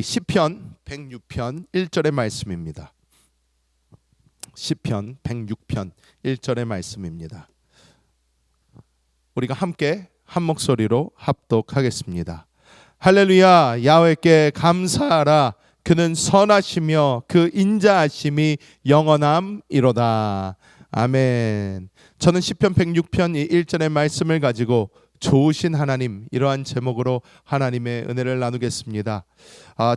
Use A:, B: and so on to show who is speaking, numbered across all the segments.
A: 시편 106편 1절의 말씀입니다. 시편 106편 1절의 말씀입니다. 우리가 함께 한 목소리로 합독하겠습니다. 할렐루야, 야훼께 감사하라. 그는 선하시며 그 인자하심이 영원함이로다. 아멘. 저는 시편 106편 1절의 말씀을 가지고 좋으신 하나님, 이러한 제목으로 하나님의 은혜를 나누겠습니다.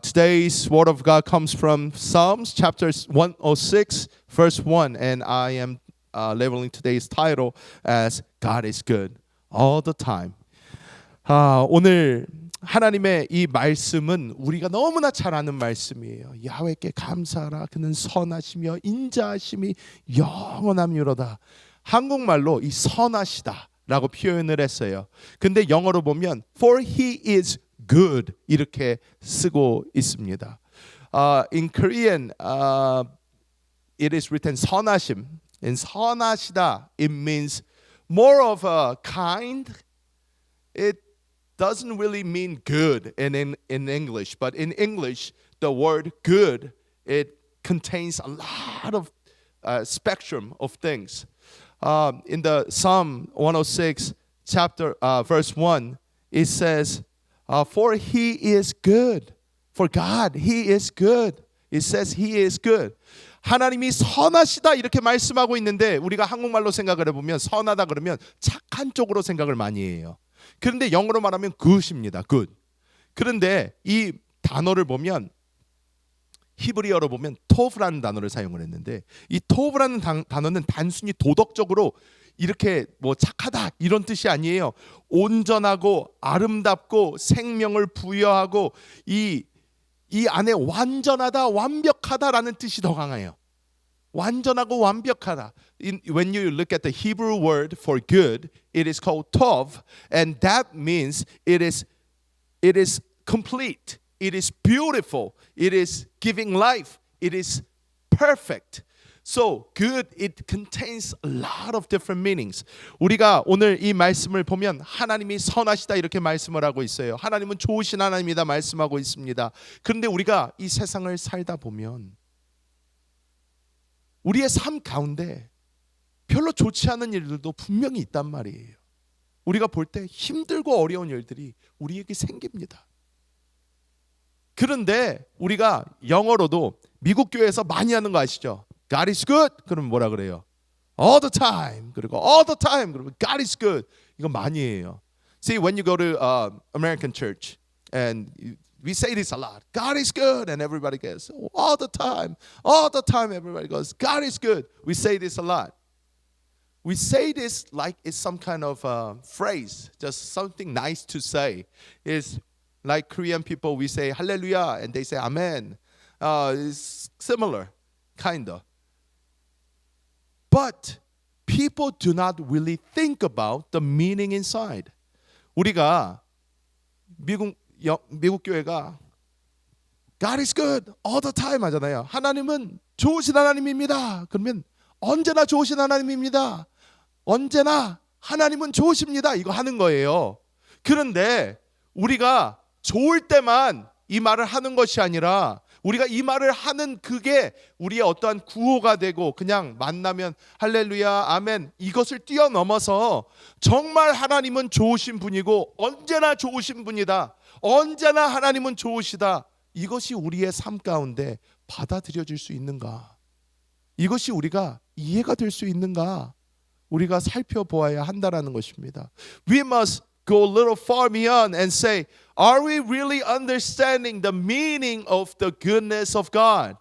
A: Today's word of God comes from Psalms chapter 106 verse 1 and I am labeling today's title as God is good all the time. 오늘 하나님의 이 말씀은 우리가 너무나 잘 아는 말씀이에요. 야훼께 감사하라. 그는 선하시며 인자하심이 영원함이로다. 한국말로 이 선하시다 라고 표현을 했어요. 근데 영어로 보면 For he is good 이렇게 쓰고 있습니다. In Korean it is written 선하심. And 선하시다 it means more of a kind. It doesn't really mean good in English, but in English the word good it contains a lot of spectrum of things. In the Psalm 106 chapter verse 1 it says for he is good. For God he is good. It says he is good. 하나님이 선하시다 이렇게 말씀하고 있는데 우리가 한국말로 생각을 해보면 선하다 그러면 착한 쪽으로 생각을 많이 해요. 그런데 영어로 말하면 good입니다. good. 그런데 이 단어를 보면 히브리어로 보면 토브라는 단어를 사용을 했는데 이 토브라는 단어는 단순히 도덕적으로 이렇게 뭐 착하다 이런 뜻이 아니에요. 온전하고 아름답고 생명을 부여하고 이 안에 완전하다 완벽하다라는 뜻이 더 강해요. 완전하고 완벽하다. When you look at the Hebrew word for good, it is called tov, and that means it is complete. It is beautiful. It is giving life. It is perfect. So good, it contains a lot of different meanings. 우리가 오늘 이 말씀을 보면 하나님이 선하시다 이렇게 말씀을 하고 있어요. 하나님은 좋으신 하나님이다 말씀하고 있습니다. 그런데 우리가 이 세상을 살다 보면 우리의 삶 가운데 별로 좋지 않은 일들도 분명히 있단 말이에요. 우리가 볼 때 힘들고 어려운 일들이 우리에게 생깁니다. 그런데 우리가 영어로도 미국 교회에서 많이 하는 거 아시죠? God is good. 그러면 뭐라 그래요? All the time. 그리고 all the time. 그리고 God is good. 이거 많이 해요. See, when you go to American church and we say this a lot. God is good. And everybody goes, oh, all the time. All the time everybody goes, God is good. We say this a lot. We say this like it's some kind of phrase. Just something nice to say. It's like Korean people, we say hallelujah, and they say amen. It's similar, kind of. But people do not really think about the meaning inside. 우리가 미국 교회가 God is good all the time 하잖아요. 하나님은 좋으신 하나님입니다. 그러면 언제나 좋으신 하나님입니다. 언제나 하나님은 좋으십니다. 이거 하는 거예요. 그런데 우리가 좋을 때만 이 말을 하는 것이 아니라 우리가 이 말을 하는 그게 우리의 어떠한 구호가 되고 그냥 만나면 할렐루야 아멘 이것을 뛰어넘어서 정말 하나님은 좋으신 분이고 언제나 좋으신 분이다. 언제나 하나님은 좋으시다. 이것이 우리의 삶 가운데 받아들여질 수 있는가? 이것이 우리가 이해가 될 수 있는가? 우리가 살펴보아야 한다라는 것입니다. We must go a little far beyond and say, are we really understanding the meaning of the goodness of God?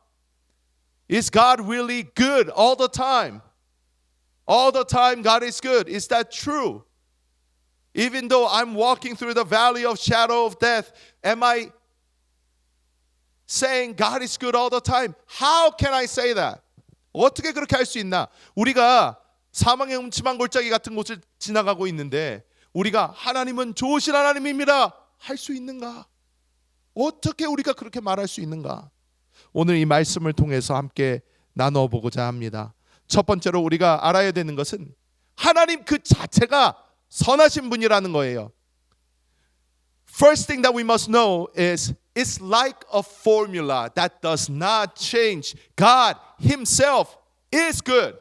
A: Is God really good all the time? All the time God is good. Is that true? Even though I'm walking through the valley of shadow of death, am I saying God is good all the time? How can I say that? 어떻게 그렇게 할 수 있나? 우리가 사망의 음침한 골짜기 같은 곳을 지나가고 있는데 우리가 하나님은 좋으신 하나님입니다. 할 수 있는가? 어떻게 우리가 그렇게 말할 수 있는가? 오늘 이 말씀을 통해서 함께 나눠보고자 합니다. 첫 번째로 우리가 알아야 되는 것은 하나님 그 자체가 선하신 분이라는 거예요. First thing that we must know is is like a formula that does not change. God himself is good.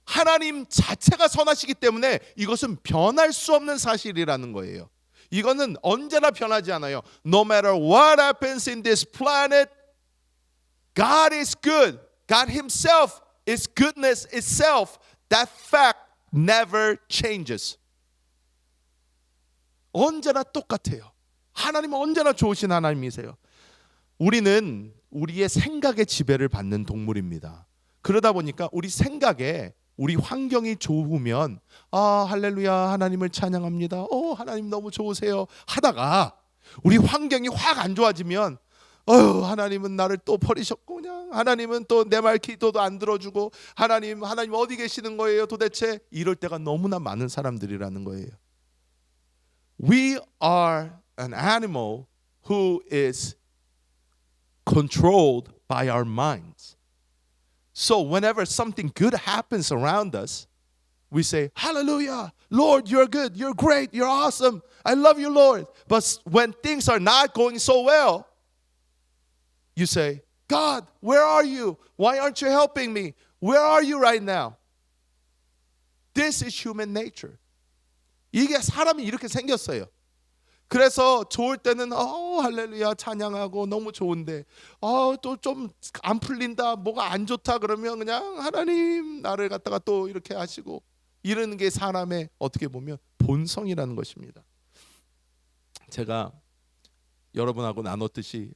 A: 하나님 자체가 선하시기 때문에 이것은 변할 수 없는 사실이라는 거예요. 이거는 언제나 변하지 않아요. No matter what happens in this planet, God is good. God himself is goodness itself. That fact never changes. 언제나 똑같아요. 하나님은 언제나 좋으신 하나님이세요. 우리는 우리의 생각의 지배를 받는 동물입니다. 그러다 보니까 우리 생각에 우리 환경이 좋으면 할렐루야 하나님을 찬양합니다. 하나님 너무 좋으세요 하다가 우리 환경이 확 안 좋아지면 하나님은 나를 또 버리셨고 그냥 하나님은 또 내 말 기도도 안 들어주고 하나님 어디 계시는 거예요 도대체. 이럴 때가 너무나 많은 사람들이라는 거예요. We are an animal who is controlled by our minds. So whenever something good happens around us, we say, Hallelujah, Lord, you're good, you're great, you're awesome. I love you, Lord. But when things are not going so well, you say, God, where are you? Why aren't you helping me? Where are you right now? This is human nature. 이게 사람이 이렇게 생겼어요. 그래서 좋을 때는 할렐루야 찬양하고 너무 좋은데 또 좀 안 풀린다 뭐가 안 좋다 그러면 그냥 하나님 나를 갖다가 또 이렇게 하시고 이러는 게 사람의 어떻게 보면 본성이라는 것입니다. 제가 여러분하고 나눴듯이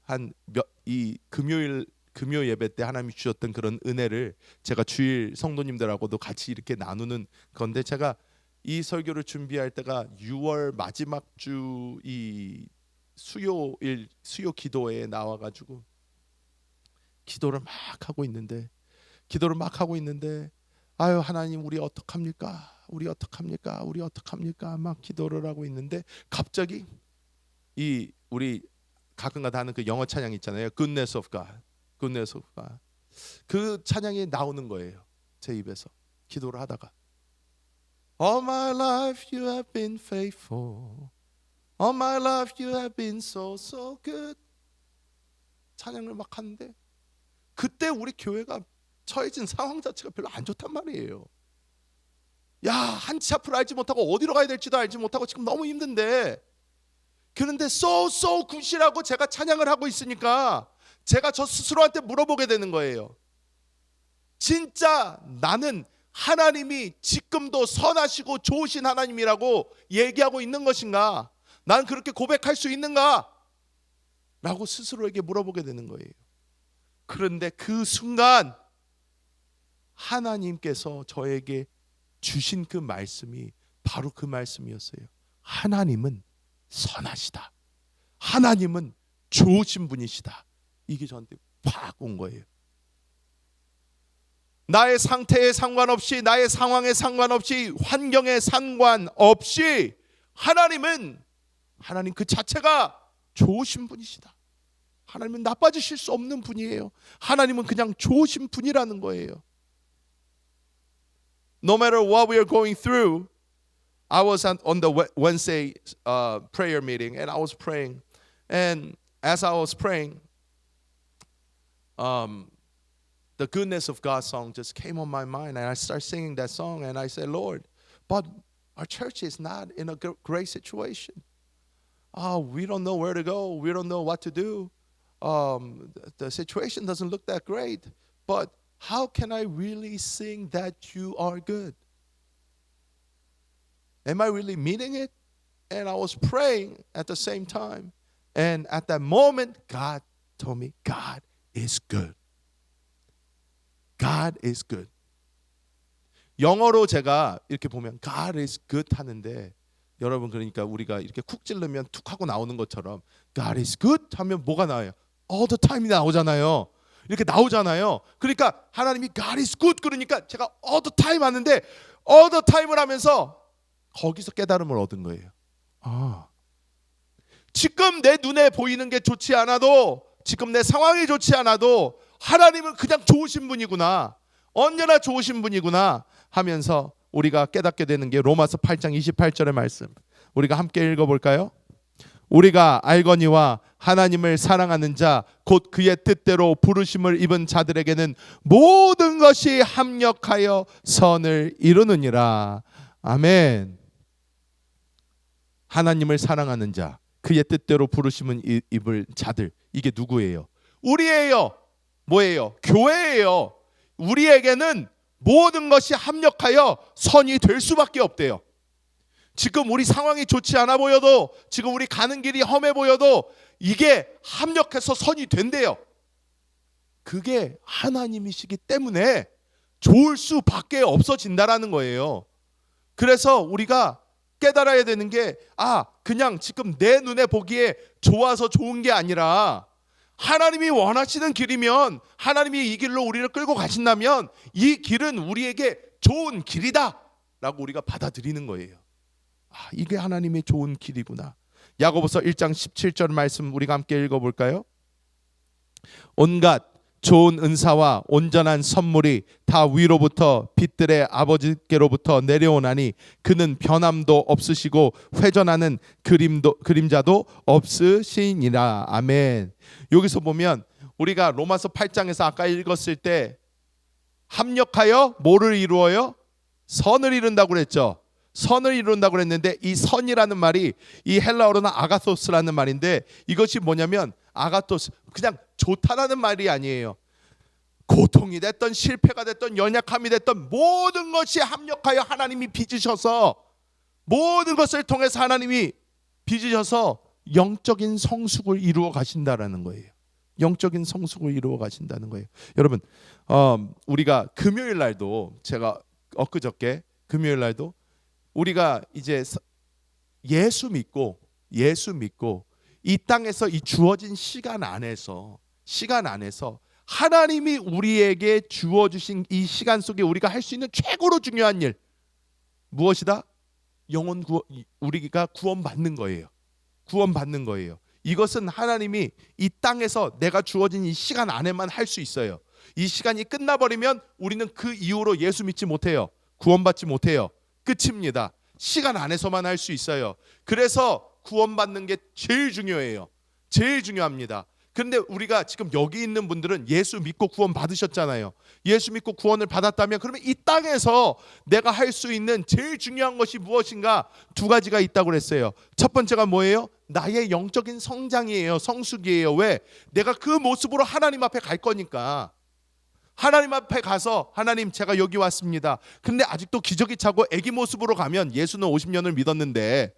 A: 이 금요 예배 때 하나님이 주셨던 그런 은혜를 제가 주일 성도님들하고도 같이 이렇게 나누는 건데 제가 이 설교를 준비할 때가 6월 마지막 주 이 수요 기도회에 나와가지고 기도를 막 하고 있는데 아유 하나님 우리 어떡합니까 막 기도를 하고 있는데 갑자기 이 우리 가끔가다 하는 그 영어 찬양 있잖아요. Goodness of God. 그 찬양이 나오는 거예요. 제 입에서 기도를 하다가 All my life you have been faithful. All my life you have been so good. 찬양을 막 하는데 그때 우리 교회가 처해진 상황 자체가 별로 안 좋단 말이에요. 야, 한 치 앞을 알지 못하고 어디로 가야 될지도 알지 못하고 지금 너무 힘든데 그런데 so good이라고 제가 찬양을 하고 있으니까 제가 저 스스로한테 물어보게 되는 거예요. 진짜 나는 하나님이 지금도 선하시고 좋으신 하나님이라고 얘기하고 있는 것인가? 난 그렇게 고백할 수 있는가? 라고 스스로에게 물어보게 되는 거예요. 그런데 그 순간 하나님께서 저에게 주신 그 말씀이 바로 그 말씀이었어요. 하나님은 선하시다. 하나님은 좋으신 분이시다. 이게 저한테 팍 온 거예요. 나의 상태에 상관없이 나의 상황에 상관없이 환경에 상관없이 하나님 그 자체가 좋으신 분이시다. 하나님은 나빠지실 수 없는 분이에요. 하나님은 그냥 좋으신 분이라는 거예요. No matter what we are going through, I was on the Wednesday prayer meeting and I was praying. And as I was praying, the Goodness of God song just came on my mind and I started singing that song and I said, Lord, but our church is not in a great situation. We don't know where to go. We don't know what to do. The situation doesn't look that great. But how can I really sing that you are good? Am I really meaning it? And I was praying at the same time. And at that moment, God told me, God is good. God is good. 영어로 제가 이렇게 보면 God is good 하는데 여러분 그러니까 우리가 이렇게 쿡 찌르면 툭 하고 나오는 것처럼 God is good 하면 뭐가 나와요? All the time이 나오잖아요. 이렇게 나오잖아요. 그러니까 하나님이 God is good 그러니까 제가 all the time 하는데 all the time을 하면서 거기서 깨달음을 얻은 거예요. 지금 내 눈에 보이는 게 좋지 않아도 지금 내 상황이 좋지 않아도 하나님은 그냥 좋으신 분이구나. 언제나 좋으신 분이구나 하면서 우리가 깨닫게 되는 게 로마서 8장 28절의 말씀. 우리가 함께 읽어볼까요? 우리가 알거니와 하나님을 사랑하는 자 곧 그의 뜻대로 부르심을 입은 자들에게는 모든 것이 합력하여 선을 이루느니라. 아멘. 하나님을 사랑하는 자, 그의 뜻대로 부르심을 입을 자들, 이게 누구예요? 우리예요. 뭐예요? 교회예요. 우리에게는 모든 것이 합력하여 선이 될 수밖에 없대요. 지금 우리 상황이 좋지 않아 보여도, 지금 우리 가는 길이 험해 보여도 이게 합력해서 선이 된대요. 그게 하나님이시기 때문에 좋을 수밖에 없어진다라는 거예요. 그래서 우리가 깨달아야 되는 게, 그냥 지금 내 눈에 보기에 좋아서 좋은 게 아니라 하나님이 원하시는 길이면, 하나님이 이 길로 우리를 끌고 가신다면 이 길은 우리에게 좋은 길이다 라고 우리가 받아들이는 거예요. 이게 하나님의 좋은 길이구나. 야고보서 1장 17절 말씀 우리가 함께 읽어볼까요? 온갖 좋은 은사와 온전한 선물이 다 위로부터 빛들의 아버지께로부터 내려오나니 그는 변함도 없으시고 회전하는 그림자도 없으시니라. 아멘. 여기서 보면 우리가 로마서 8장에서 아까 읽었을 때 합력하여 뭐를 이루어요? 선을 이룬다고 그랬죠. 선을 이룬다고 그랬는데 이 선이라는 말이 이 헬라어로는 아가토스라는 말인데, 이것이 뭐냐면 아가토스, 그냥 좋다라는 말이 아니에요. 고통이 됐던 실패가 됐던 연약함이 됐던 모든 것이 합력하여 하나님이 빚으셔서, 모든 것을 통해서 하나님이 빚으셔서 영적인 성숙을 이루어 가신다라는 거예요. 영적인 성숙을 이루어 가신다는 거예요. 여러분, 우리가 금요일 날도, 제가 엊그저께 금요일 날도 우리가 이제 예수 믿고 이 땅에서 이 주어진 시간 안에서 하나님이 우리에게 주어주신 이 시간 속에 우리가 할 수 있는 최고로 중요한 일, 무엇이다? 우리가 구원받는 거예요. 구원받는 거예요. 이것은 하나님이 이 땅에서 내가 주어진 이 시간 안에만 할 수 있어요. 이 시간이 끝나버리면 우리는 그 이후로 예수 믿지 못해요. 구원받지 못해요. 끝입니다. 시간 안에서만 할 수 있어요. 그래서 구원받는 게 제일 중요해요. 제일 중요합니다. 그런데 우리가 지금 여기 있는 분들은 예수 믿고 구원 받으셨잖아요. 예수 믿고 구원을 받았다면 그러면 이 땅에서 내가 할 수 있는 제일 중요한 것이 무엇인가? 두 가지가 있다고 그랬어요. 첫 번째가 뭐예요? 나의 영적인 성장이에요. 성숙이에요. 왜? 내가 그 모습으로 하나님 앞에 갈 거니까. 하나님 앞에 가서, 하나님 제가 여기 왔습니다. 근데 아직도 기저귀 차고 애기 모습으로 가면, 예수는 50년을 믿었는데,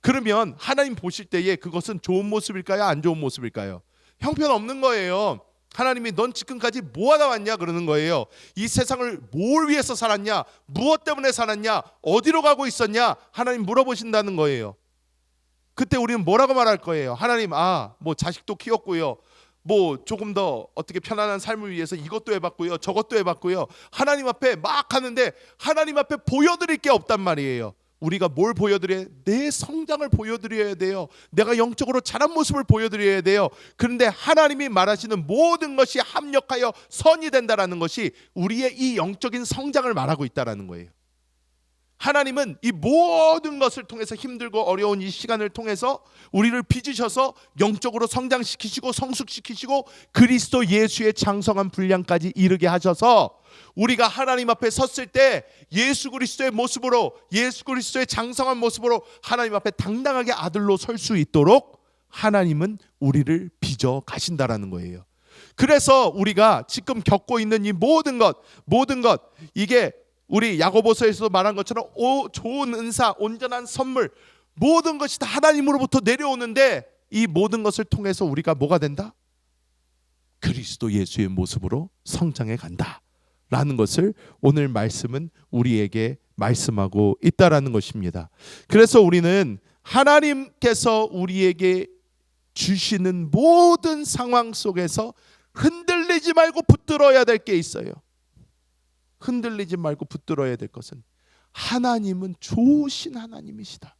A: 그러면 하나님 보실 때에 그것은 좋은 모습일까요? 안 좋은 모습일까요? 형편없는 거예요. 하나님이 넌 지금까지 뭐하다 왔냐 그러는 거예요. 이 세상을 뭘 위해서 살았냐? 무엇 때문에 살았냐? 어디로 가고 있었냐? 하나님 물어보신다는 거예요. 그때 우리는 뭐라고 말할 거예요? 하나님, 뭐 자식도 키웠고요, 뭐 조금 더 어떻게 편안한 삶을 위해서 이것도 해봤고요, 저것도 해봤고요. 하나님 앞에 막 하는데 하나님 앞에 보여드릴 게 없단 말이에요. 우리가 뭘 보여드려야? 내 성장을 보여드려야 돼요. 내가 영적으로 자란 모습을 보여드려야 돼요. 그런데 하나님이 말하시는 모든 것이 합력하여 선이 된다라는 것이 우리의 이 영적인 성장을 말하고 있다라는 거예요. 하나님은 이 모든 것을 통해서, 힘들고 어려운 이 시간을 통해서 우리를 빚으셔서 영적으로 성장시키시고 성숙시키시고 그리스도 예수의 장성한 분량까지 이르게 하셔서 우리가 하나님 앞에 섰을 때 예수 그리스도의 모습으로, 예수 그리스도의 장성한 모습으로 하나님 앞에 당당하게 아들로 설 수 있도록 하나님은 우리를 빚어 가신다라는 거예요. 그래서 우리가 지금 겪고 있는 이 모든 것, 이게 우리 야고보서에서 말한 것처럼 좋은 은사, 온전한 선물, 모든 것이 다 하나님으로부터 내려오는데, 이 모든 것을 통해서 우리가 뭐가 된다? 그리스도 예수의 모습으로 성장해 간다 라는 것을 오늘 말씀은 우리에게 말씀하고 있다라는 것입니다. 그래서 우리는 하나님께서 우리에게 주시는 모든 상황 속에서 흔들리지 말고 붙들어야 될 게 있어요. 흔들리지 말고 붙들어야 될 것은, 하나님은 좋으신 하나님이시다.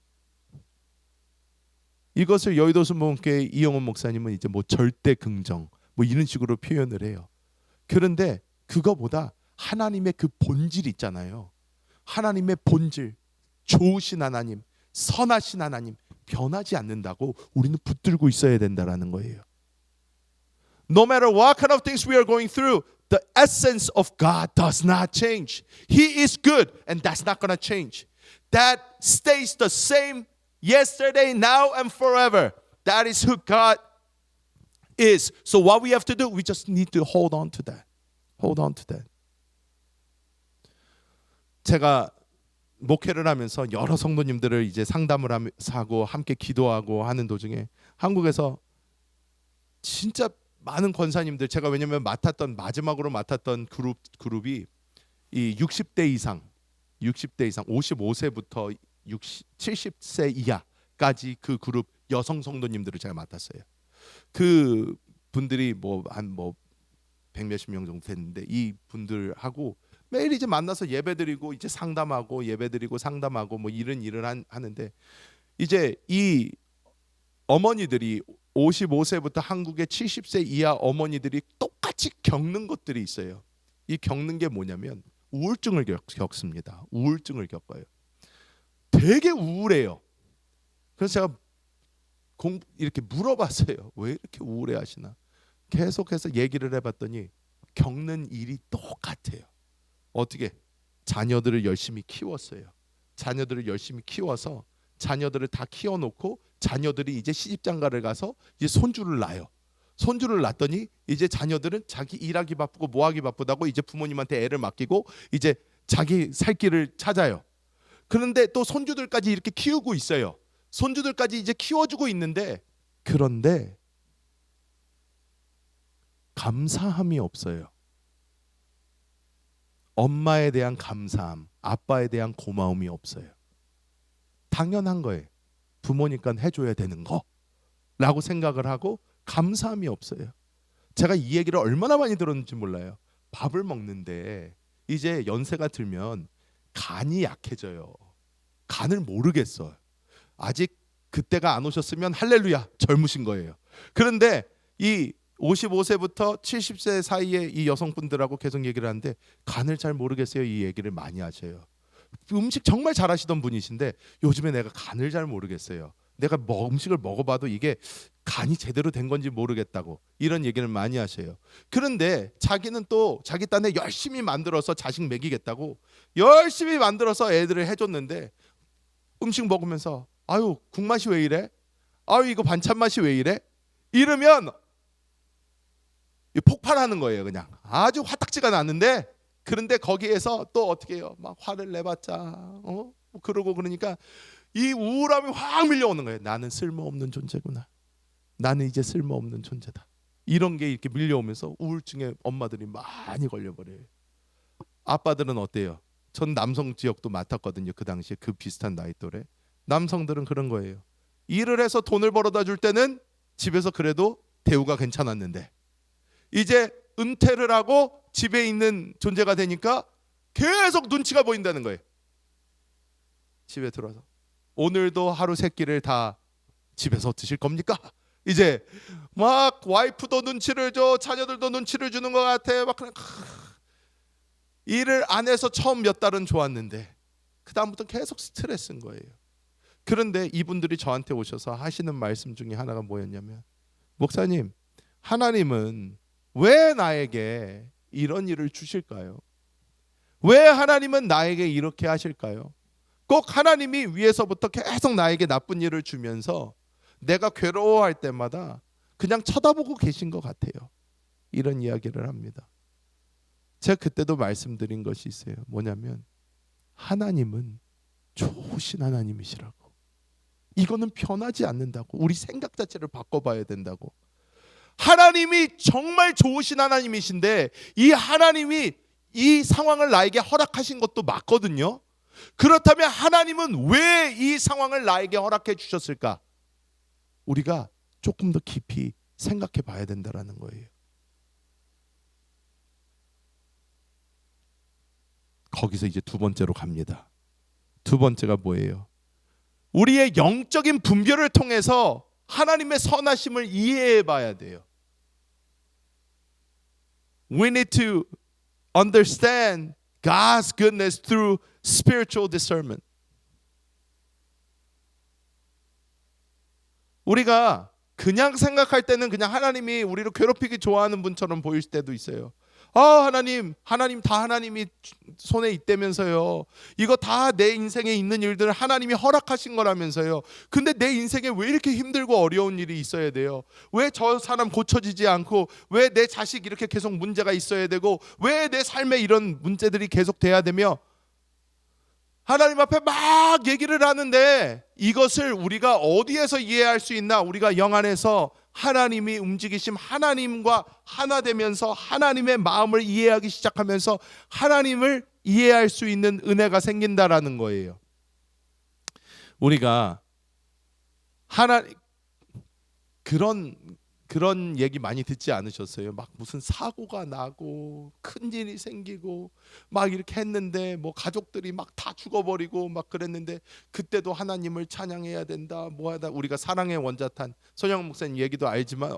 A: 이것을 여의도 순복음교회 이영원 목사님은 이제 뭐 절대 긍정 뭐 이런 식으로 표현을 해요. 그런데 그거보다 하나님의 그 본질 있잖아요. 하나님의 본질, 좋으신 하나님, 선하신 하나님, 변하지 않는다고 우리는 붙들고 있어야 된다라는 거예요. No matter what kind of things we are going through, the essence of God does not change. He is good and that's not going to change. That stays the same yesterday, now and forever. That is who God is. So what we have to do, we just need to hold on to that. Hold on to that. 제가 목회를 하면서 여러 성도님들을 이제 상담을 하고 함께 기도하고 하는 도중에 한국에서 진짜 많은 권사님들, 제가 왜냐면 마지막으로 맡았던 그룹이 이 60대 이상 55세부터 70세 이하까지 그 그룹 여성 성도님들을 제가 맡았어요. 그 분들이 한 100몇십 명 정도 됐는데 이 분들하고 매일 이제 만나서 예배드리고 이제 상담하고 예배드리고 상담하고 뭐 이런 일을 하는데 이제 이 어머니들이 55세부터 한국의 70세 이하 어머니들이 똑같이 겪는 것들이 있어요. 이 겪는 게 뭐냐면 우울증을 겪습니다. 우울증을 겪어요. 되게 우울해요. 그래서 제가 이렇게 물어봤어요. 왜 이렇게 우울해하시나? 계속해서 얘기를 해봤더니 겪는 일이 똑같아요. 어떻게? 자녀들을 열심히 키웠어요. 자녀들을 열심히 키워서 자녀들을 다 키워놓고 자녀들이 이제 시집장가를 가서 이제 손주를 낳아요. 손주를 낳더니 이제 자녀들은 자기 일하기 바쁘고 뭐하기 바쁘다고 이제 부모님한테 애를 맡기고 이제 자기 살 길을 찾아요. 그런데 또 손주들까지 이렇게 키우고 있어요. 손주들까지 이제 키워주고 있는데 그런데 감사함이 없어요. 엄마에 대한 감사함, 아빠에 대한 고마움이 없어요. 당연한 거예요. 부모니까 해줘야 되는 거라고 생각을 하고 감사함이 없어요. 제가 이 얘기를 얼마나 많이 들었는지 몰라요. 밥을 먹는데 이제 연세가 들면 간이 약해져요. 간을 모르겠어요. 아직 그때가 안 오셨으면 할렐루야 젊으신 거예요. 그런데 이 55세부터 70세 사이에 이 여성분들하고 계속 얘기를 하는데 간을 잘 모르겠어요. 이 얘기를 많이 하셔요. 음식 정말 잘하시던 분이신데 요즘에 내가 간을 잘 모르겠어요. 내가 음식을 먹어봐도 이게 간이 제대로 된 건지 모르겠다고 이런 얘기를 많이 하셔요. 그런데 자기는 또 자기 딴에 열심히 만들어서 자식 먹이겠다고 열심히 만들어서 애들을 해줬는데 음식 먹으면서 아유 국맛이 왜 이래? 아유 이거 반찬 맛이 왜 이래? 이러면 폭발하는 거예요. 그냥 아주 화딱지가 나는데 그런데 거기에서 또 어떻게 해요? 막 화를 내봤자 그러고 그러니까 이 우울함이 확 밀려오는 거예요. 나는 쓸모없는 존재구나. 나는 이제 쓸모없는 존재다. 이런 게 이렇게 밀려오면서 우울증에 엄마들이 많이 걸려버려요. 아빠들은 어때요? 전 남성 지역도 맡았거든요. 그 당시에 그 비슷한 나이 또래. 남성들은 그런 거예요. 일을 해서 돈을 벌어다 줄 때는 집에서 그래도 대우가 괜찮았는데 이제 은퇴를 하고 집에 있는 존재가 되니까 계속 눈치가 보인다는 거예요. 집에 들어와서 오늘도 하루 세 끼를 다 집에서 드실 겁니까? 이제 막 와이프도 눈치를 줘, 자녀들도 눈치를 주는 것 같아. 막 그냥 일을 안 해서 처음 몇 달은 좋았는데 그 다음부터 계속 스트레스인 거예요. 그런데 이분들이 저한테 오셔서 하시는 말씀 중에 하나가 뭐였냐면 목사님, 하나님은 왜 나에게 이런 일을 주실까요? 왜 하나님은 나에게 이렇게 하실까요? 꼭 하나님이 위에서부터 계속 나에게 나쁜 일을 주면서 내가 괴로워할 때마다 그냥 쳐다보고 계신 것 같아요. 이런 이야기를 합니다. 제가 그때도 말씀드린 것이 있어요. 뭐냐면 하나님은 좋으신 하나님이시라고. 이거는 변하지 않는다고. 우리 생각 자체를 바꿔봐야 된다고. 하나님이 정말 좋으신 하나님이신데 이 하나님이 이 상황을 나에게 허락하신 것도 맞거든요. 그렇다면 하나님은 왜 이 상황을 나에게 허락해 주셨을까? 우리가 조금 더 깊이 생각해 봐야 된다는 거예요. 거기서 이제 두 번째로 갑니다. 두 번째가 뭐예요? 우리의 영적인 분별을 통해서 하나님의 선하심을 이해해 봐야 돼요. We need to understand God's goodness through spiritual discernment. 우리가 그냥 생각할 때는 그냥 하나님이 우리를 괴롭히기 좋아하는 분처럼 보일 때도 있어요. 하나님 다 하나님이 손에 있다면서요. 이거 다 내 인생에 있는 일들을 하나님이 허락하신 거라면서요. 근데 내 인생에 왜 이렇게 힘들고 어려운 일이 있어야 돼요? 왜 저 사람 고쳐지지 않고, 왜 내 자식 이렇게 계속 문제가 있어야 되고, 왜 내 삶에 이런 문제들이 계속 돼야 되며, 하나님 앞에 막 얘기를 하는데 이것을 우리가 어디에서 이해할 수 있나? 우리가 영 안에서 하나님이 움직이심, 하나님과 하나 되면서 하나님의 마음을 이해하기 시작하면서 하나님을 이해할 수 있는 은혜가 생긴다라는 거예요. 우리가 그런 얘기 많이 듣지 않으셨어요? 막 무슨 사고가 나고 큰 일이 생기고 막 이렇게 했는데 뭐 가족들이 막 다 죽어버리고 막 그랬는데 그때도 하나님을 찬양해야 된다, 뭐하다. 우리가 사랑의 원자탄 손영훈 목사님 얘기도 알지만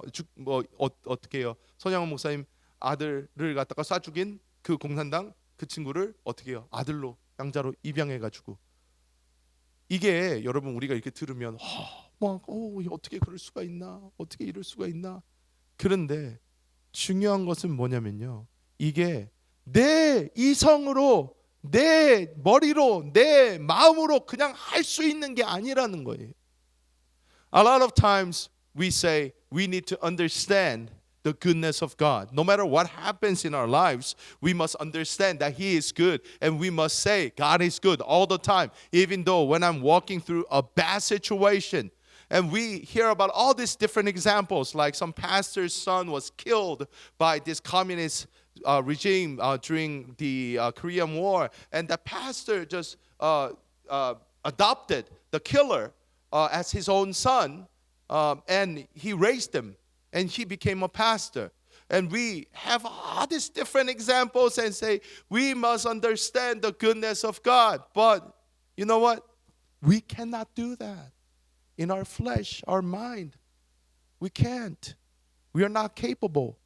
A: 어떻게 해요? 손영훈 목사님 아들을 갖다가 쏴 죽인 그 공산당 그 친구를 어떻게 해요? 아들로 양자로 입양해가지고. 이게 여러분 우리가 이렇게 들으면 어떻게 그럴 수가 있나? 어떻게 이럴 수가 있나? 그런데 중요한 것은 뭐냐면요. 이게 내 이성으로, 내 머리로, 내 마음으로 그냥 할 수 있는 게 아니라는 거예요. A lot of times we say we need to understand the goodness of God. No matter what happens in our lives, we must understand that He is good, and we must say God is good all the time, even though when I'm walking through a bad situation. And we hear about all these different examples, like some pastor's son was killed by this communist regime during the Korean War, and the pastor just adopted the killer as his own son, and he raised him, and he became a pastor. And we have all these different examples and say we must understand the goodness of God. But you know what? We cannot do that. In our flesh, our mind, we can't. We are not capable.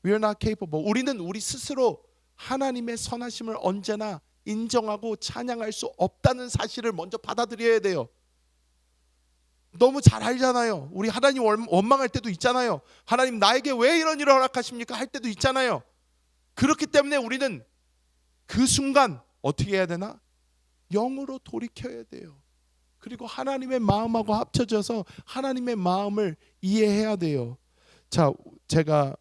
A: We are not capable. 우리는 우리 스스로 하나님의 선하심을 언제나 인정하고 찬양할 수 없다는 사실을 먼저 받아들여야 돼요. 너무 잘 알잖아요. 우리 하나님 원망할 때도 있잖아요. 하나님 나에게 왜 이런 일을 허락하십니까? 할 때도 있잖아요. 그렇기 때문에 우리는 그 순간 어떻게 해야 되나? 영으로 돌이켜야 돼요. 그리고 하나님의 마음하고 합쳐져서 하나님의 마음을 이해해야 돼요. 자, 제가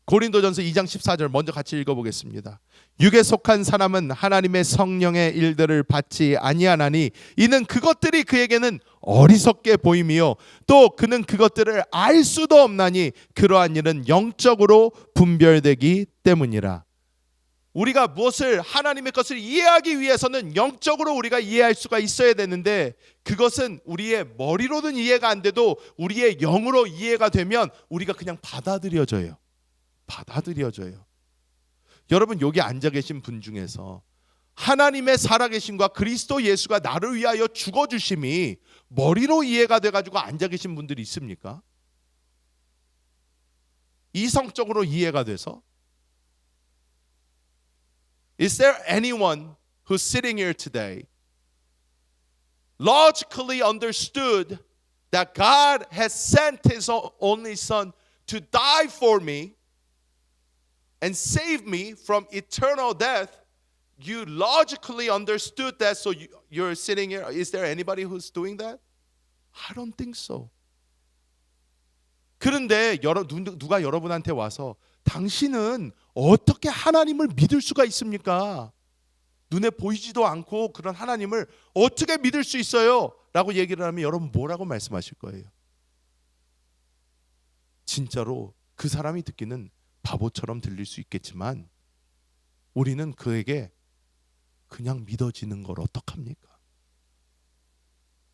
A: 고린도전서 2장 14절 먼저 같이 읽어보겠습니다. 육에 속한 사람은 하나님의 성령의 일들을 받지 아니하나니 이는 그것들이 그에게는 어리석게 보임이요 또 그는 그것들을 알 수도 없나니 그러한 일은 영적으로 분별되기 때문이라. 우리가 무엇을 하나님의 것을 이해하기 위해서는 영적으로 우리가 이해할 수가 있어야 되는데 그것은 우리의 머리로는 이해가 안 돼도 우리의 영으로 이해가 되면 우리가 그냥 받아들여져요. 여러분 여기 앉아 계신 분 중에서 하나님의 살아계심과 그리스도 예수가 나를 위하여 죽어주심이 머리로 이해가 돼가지고 앉아 계신 분들이 있습니까? 이성적으로 이해가 돼서? Is there anyone who's sitting here today logically understood that God has sent His only Son to die for me and save me from eternal death? You logically understood that, so you're sitting here. Is there anybody who's doing that? I don't think so. 그런데 누가 여러분한테 와서 당신은 어떻게 하나님을 믿을 수가 있습니까? 눈에 보이지도 않고 그런 하나님을 어떻게 믿을 수 있어요? 라고 얘기를 하면 여러분 뭐라고 말씀하실 거예요? 진짜로 그 사람이 듣기는 바보처럼 들릴 수 있겠지만 우리는 그에게 그냥 믿어지는 걸 어떡합니까?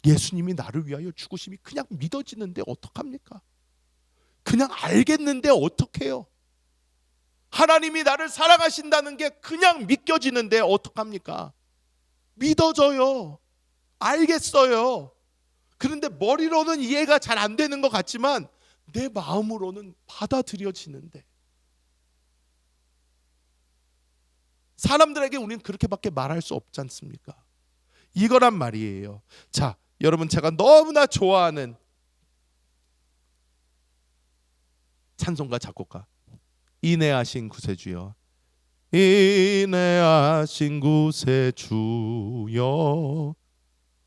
A: 예수님이 나를 위하여 죽으심이 그냥 믿어지는데 어떡합니까? 그냥 알겠는데 어떡해요? 하나님이 나를 사랑하신다는 게 그냥 믿겨지는데 어떡합니까? 믿어져요. 알겠어요. 그런데 머리로는 이해가 잘 안 되는 것 같지만 내 마음으로는 받아들여지는데 사람들에게 우리는 그렇게밖에 말할 수 없지 않습니까? 이거란 말이에요. 자, 여러분, 제가 너무나 좋아하는 찬송가 작곡가 인내하신 구세주여, 인내하신 구세주여,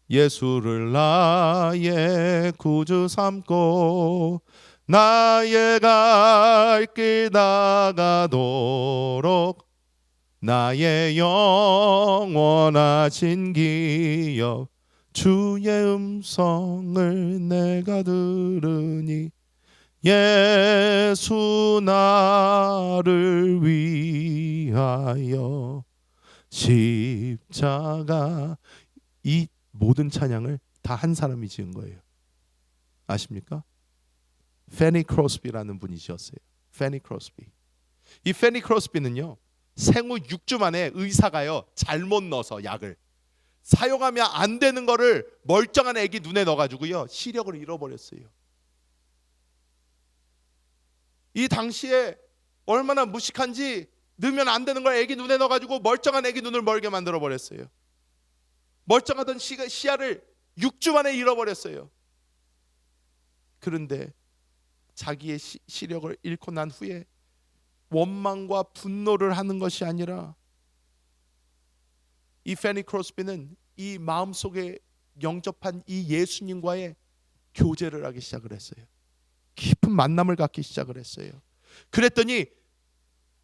A: 예수를 나의 구주 삼고 나의 갈 길 나가도록 나의 영원하신 기억 주의 음성을 내가 들으니 예수 나를 위하여 십자가. 이 모든 찬양을 다 한 사람이 지은 거예요. 아십니까? 페니 크로스비라는 분이 지었어요. 페니 크로스비. 이 페니 크로스비는요, 생후 6주 만에 의사가요 잘못 넣어서 약을 사용하면 안 되는 거를 멀쩡한 애기 눈에 넣어가지고요 시력을 잃어버렸어요. 이 당시에 얼마나 무식한지, 넣으면 안 되는 걸 애기 눈에 넣어가지고 멀쩡한 애기 눈을 멀게 만들어 버렸어요. 멀쩡하던 시야를 6주 만에 잃어버렸어요. 그런데 자기의 시력을 잃고 난 후에 원망과 분노를 하는 것이 아니라 이 페니 크로스비는 이 마음속에 영접한 이 예수님과의 교제를 하기 시작을 했어요. 깊은 만남을 갖기 시작을 했어요. 그랬더니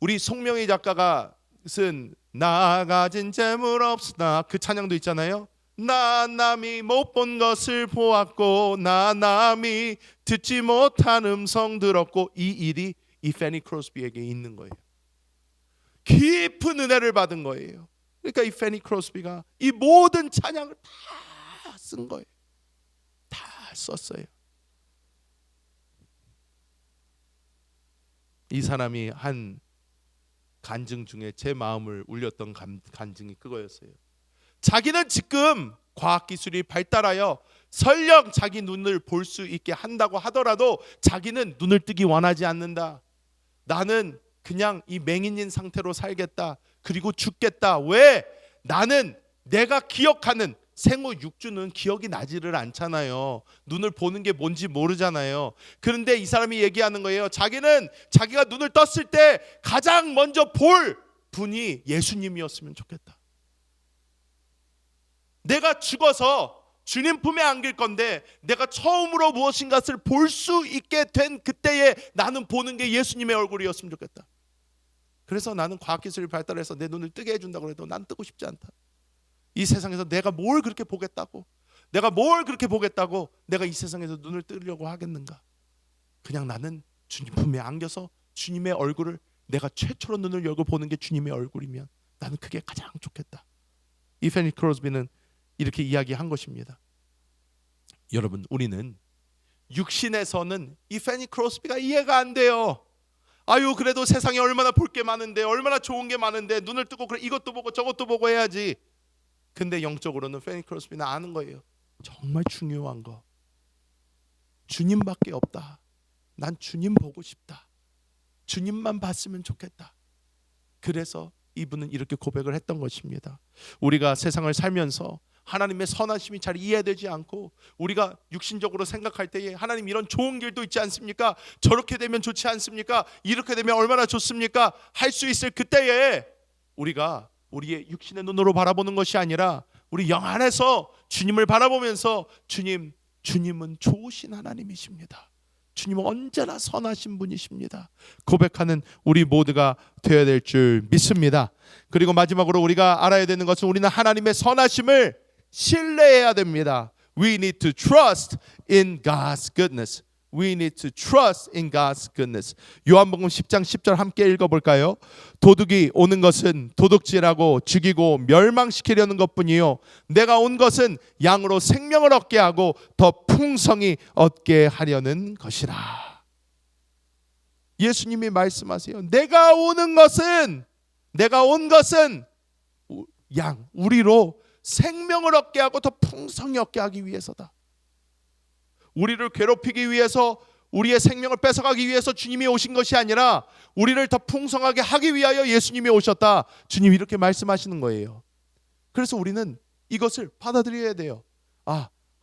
A: 우리 송명희 작가가 쓴 나 가진 재물 없으나, 그 찬양도 있잖아요. 나 남이 못 본 것을 보았고 나 남이 듣지 못한 음성 들었고, 이 일이 이 페니 크로스비에게 있는 거예요. 깊은 은혜를 받은 거예요. 그러니까 이 페니 크로스비가 이 모든 찬양을 다 쓴 거예요. 다 썼어요. 이 사람이 한 간증 중에 제 마음을 울렸던 간증이 그거였어요. 자기는 지금 과학기술이 발달하여 설령 자기 눈을 볼 수 있게 한다고 하더라도 자기는 눈을 뜨기 원하지 않는다. 나는 그냥 이 맹인인 상태로 살겠다. 그리고 죽겠다. 왜? 나는 내가 기억하는 생후 6주는 기억이 나지를 않잖아요. 눈을 보는 게 뭔지 모르잖아요. 그런데 이 사람이 얘기하는 거예요. 자기는 자기가 눈을 떴을 때 가장 먼저 볼 분이 예수님이었으면 좋겠다. 내가 죽어서 주님 품에 안길 건데 내가 처음으로 무엇인가를 볼 수 있게 된 그때에 나는 보는 게 예수님의 얼굴이었으면 좋겠다. 그래서 나는 과학기술이 발달해서 내 눈을 뜨게 해준다고 해도 난 뜨고 싶지 않다. 이 세상에서 내가 뭘 그렇게 보겠다고, 내가 뭘 그렇게 보겠다고 내가 이 세상에서 눈을 뜨려고 하겠는가. 그냥 나는 주님 품에 안겨서 주님의 얼굴을 내가 최초로 눈을 열고 보는 게 주님의 얼굴이면 나는 그게 가장 좋겠다. 이 페니 크로스비는 이렇게 이야기한 것입니다. 여러분, 우리는 육신에서는 이 페니 크로스비가 이해가 안 돼요. 아유, 그래도 세상에 얼마나 볼 게 많은데, 얼마나 좋은 게 많은데 눈을 뜨고 그래 이것도 보고 저것도 보고 해야지. 근데 영적으로는 페니 크로스비는 아는 거예요. 정말 중요한 거 주님밖에 없다. 난 주님 보고 싶다. 주님만 봤으면 좋겠다. 그래서 이분은 이렇게 고백을 했던 것입니다. 우리가 세상을 살면서 하나님의 선하심이 잘 이해되지 않고 우리가 육신적으로 생각할 때에 하나님 이런 좋은 길도 있지 않습니까? 저렇게 되면 좋지 않습니까? 이렇게 되면 얼마나 좋습니까? 할 수 있을 그때에 우리가 우리의 육신의 눈으로 바라보는 것이 아니라 우리 영 안에서 주님을 바라보면서 주님은 좋으신 하나님이십니다. 주님은 언제나 선하신 분이십니다. 고백하는 우리 모두가 되어야 될 줄 믿습니다. 그리고 마지막으로 우리가 알아야 되는 것은 우리는 하나님의 선하심을 신뢰해야 됩니다. We need to trust in God's goodness. We need to trust in God's goodness. 요한복음 10장 10절 함께 읽어볼까요? 도둑이 오는 것은 도둑질하고 죽이고 멸망시키려는 것뿐이요 내가 온 것은 양으로 생명을 얻게 하고 더 풍성히 얻게 하려는 것이라. 예수님이 말씀하세요. 내가 온 것은 우리로 생명을 얻게 하고 더 풍성히 얻게 하기 위해서다. 우리를 괴롭히기 위해서, 우리의 생명을 뺏어가기 위해서 주님이 오신 것이 아니라 우리를 더 풍성하게 하기 위하여 예수님이 오셨다. 주님이 이렇게 말씀하시는 거예요. 그래서 우리는 이것을 받아들여야 돼요.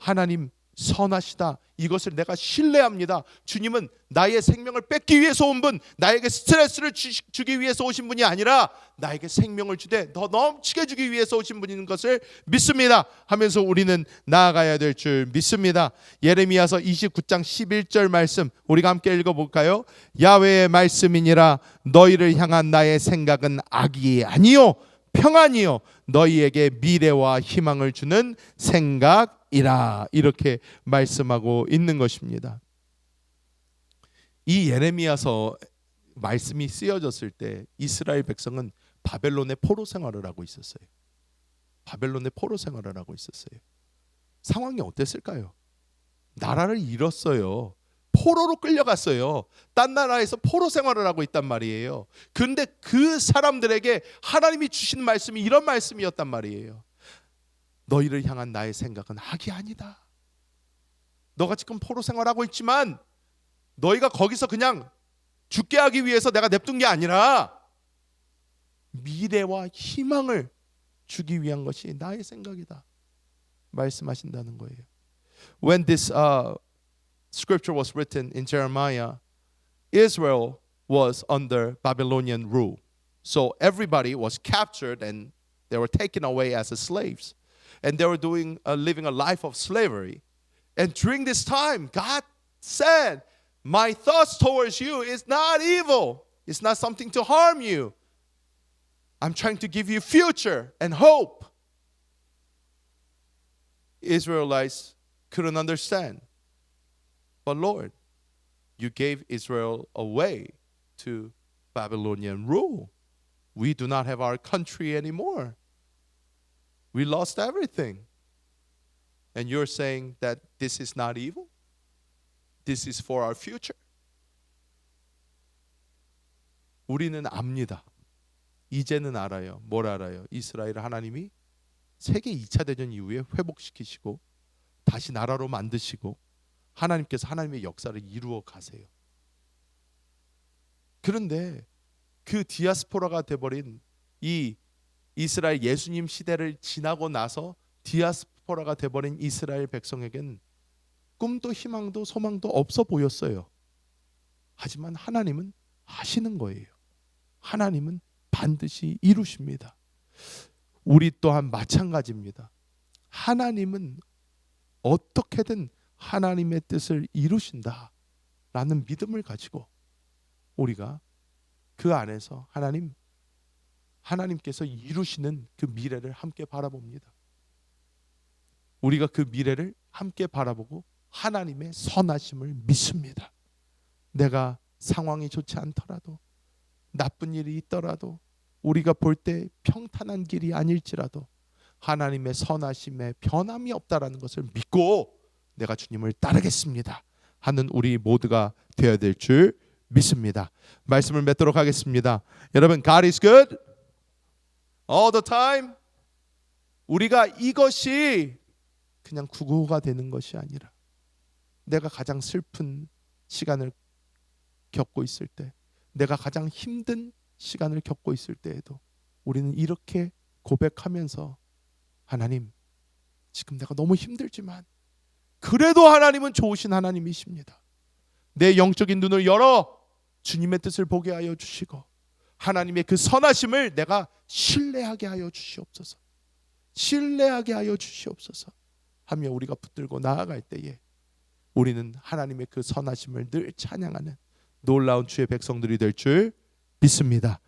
A: 하나님 선하시다. 이것을 내가 신뢰합니다. 주님은 나의 생명을 뺏기 위해서 온 분, 나에게 스트레스를 주기 위해서 오신 분이 아니라 나에게 생명을 주되 더 넘치게 주기 위해서 오신 분인 것을 믿습니다 하면서 우리는 나아가야 될 줄 믿습니다. 예레미야서 29장 11절 말씀 우리가 함께 읽어볼까요? 야훼의 말씀이니라. 너희를 향한 나의 생각은 악이 아니요 평안이요 너희에게 미래와 희망을 주는 생각이라. 이렇게 말씀하고 있는 것입니다. 이 예레미야서 말씀이 쓰여졌을 때 이스라엘 백성은 바벨론의 포로 생활을 하고 있었어요. 바벨론의 포로 생활을 하고 있었어요. 상황이 어땠을까요? 나라를 잃었어요. 포로로 끌려갔어요. 딴 나라에서 포로 생활을 하고 있단 말이에요. 그런데 그 사람들에게 하나님이 주신 말씀이 이런 말씀이었단 말이에요. 너희를 향한 나의 생각은 악이 아니다. 너가 지금 포로 생활하고 있지만 너희가 거기서 그냥 죽게 하기 위해서 내가 냅둔 게 아니라 미래와 희망을 주기 위한 것이 나의 생각이다 말씀하신다는 거예요. When this scripture was written in Jeremiah, Israel was under Babylonian rule. So everybody was captured and they were taken away as slaves. And they were living a life of slavery. And during this time, God said, my thoughts towards you is not evil. It's not something to harm you. I'm trying to give you future and hope. Israelites couldn't understand. But Lord, you gave Israel away to Babylonian rule. We do not have our country anymore. We lost everything. And you're saying that this is not evil? This is for our future? 우리는 압니다. 이제는 알아요. 뭘 알아요? 이스라엘 하나님이 세계 2차 대전 이후에 회복시키시고 다시 나라로 만드시고 하나님께서 하나님의 역사를 이루어 가세요. 그런데 그 디아스포라가 돼버린 이 이스라엘 예수님 시대를 지나고 나서 디아스포라가 돼버린 이스라엘 백성에겐 꿈도 희망도 소망도 없어 보였어요. 하지만 하나님은 하시는 거예요. 하나님은 반드시 이루십니다. 우리 또한 마찬가지입니다. 하나님은 어떻게든 하나님의 뜻을 이루신다라는 믿음을 가지고 우리가 그 안에서 하나님께서 이루시는 그 미래를 함께 바라봅니다. 우리가 그 미래를 함께 바라보고 하나님의 선하심을 믿습니다. 내가 상황이 좋지 않더라도 나쁜 일이 있더라도 우리가 볼 때 평탄한 길이 아닐지라도 하나님의 선하심에 변함이 없다라는 것을 믿고 내가 주님을 따르겠습니다 하는 우리 모두가 되어야 될 줄 믿습니다. 말씀을 맺도록 하겠습니다. 여러분, God is good all the time. 우리가 이것이 그냥 구호가 되는 것이 아니라 내가 가장 슬픈 시간을 겪고 있을 때, 내가 가장 힘든 시간을 겪고 있을 때에도 우리는 이렇게 고백하면서 하나님, 지금 내가 너무 힘들지만 그래도 하나님은 좋으신 하나님이십니다. 내 영적인 눈을 열어 주님의 뜻을 보게 하여 주시고 하나님의 그 선하심을 내가 신뢰하게 하여 주시옵소서. 신뢰하게 하여 주시옵소서 하며 우리가 붙들고 나아갈 때에 우리는 하나님의 그 선하심을 늘 찬양하는 놀라운 주의 백성들이 될 줄 믿습니다.